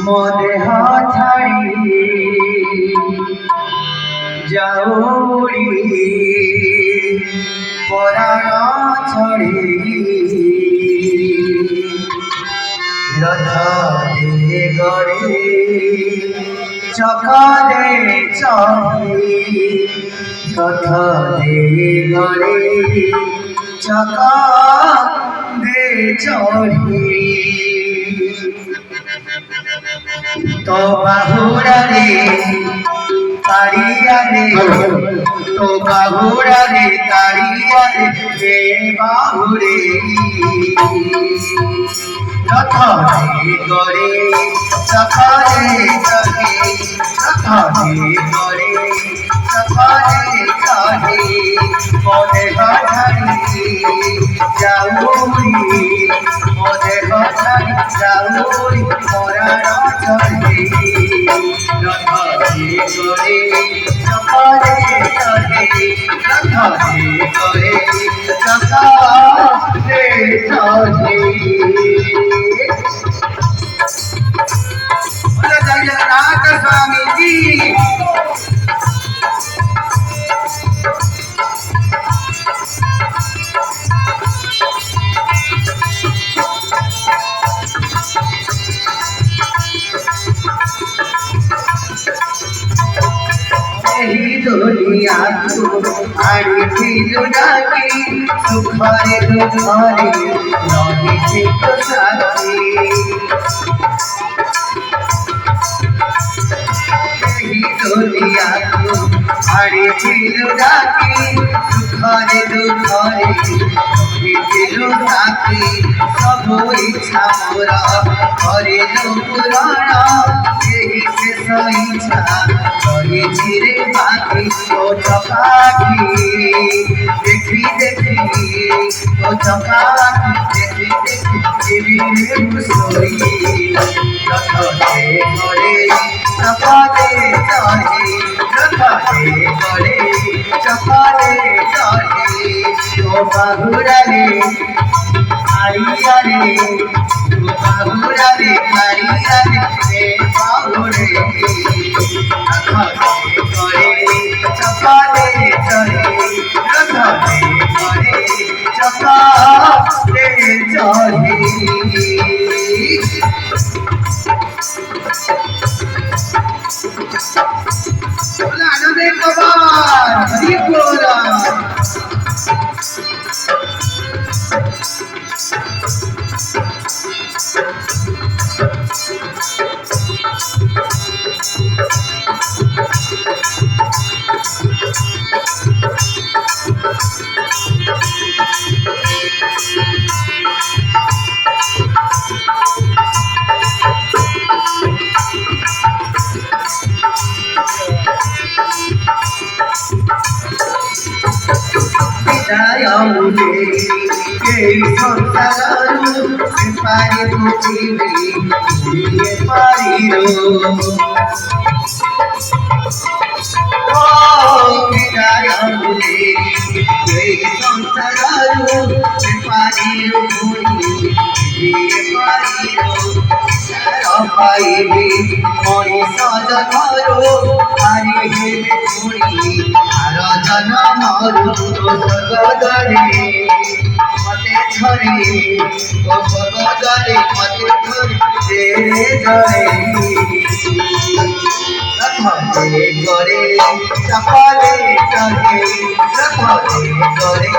মদেহ ছাড়ি যাউড়ি পরাণ ছড়ি রথ দে গড়ে চক দে চড়ি রথ দে গড়ে চক দে চড়ি তো বাহুরা রে তাড়িয়া রে তো বাহুরা রে তাড়িয়া রে বাহুরে রথ দে গড়ে চকারে চড়ে রথ দে গড়ে চকারে চড়ে মনে হারি যাউরি মনে হারি যাউরি পরাণ চড়ে রথ দে গড়ে চকারে চড়ে রথ দে গড়ে চকারে চড়ে जगन्नाथ स्वामी जी दुनिया को आड़ी फिर डाकी सुखारे दुखारे नौनी से तो साथी दुनिया को आड़ी फिर डाकी सुखारे दुखारे नौनी से तो साथी सब इच्छा मोरा करे लो पुराना यही से सईच्छा करे चिरे बाकी ओ चपाकी देखी देखी ओ चपाकी देखी देखी जीवी मुसोई रथ दे गड़े चपाले चढ़े रथ दे गड़े चपाले चढ़े ओ बाहुरा रे आड़िया रे ओ बाहुरा रे आड़िया रे बाहुरे चकाले चढ़े रथ दे गड़े चकाले चढ़े बोला आनंद कबार हरि बोल संसारू पारी बुझिबी पारिरो विदाय मुले संसारू पारिरो पारिरो पाइबी मनीष जन्मरो पारि हेबे पुणी आर जन्मरू स्वर्गदरे मते धरे ओ स्वर्गदरे मते धरे धरे रथ दे गड़े चकाले चढ़े रथ दे गड़े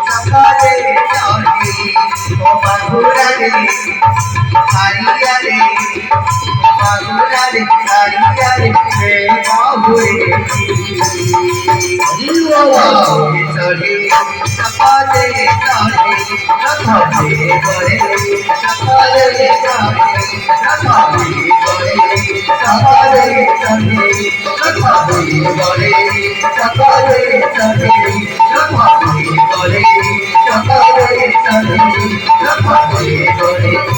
चकाले चढ़े ओ बाहुरा रे आड़िया रे बाहुरा रे आड़िया रे बाहुरे चढ़े चकाले चढ़े रथ दे गड़े चकाले चढ़े रथ दे गड़े चकाले चढ़े रथ दे गड़े चकाले चढ़े रथ दे गड़े चकाले चढ़े रथ दे गड़े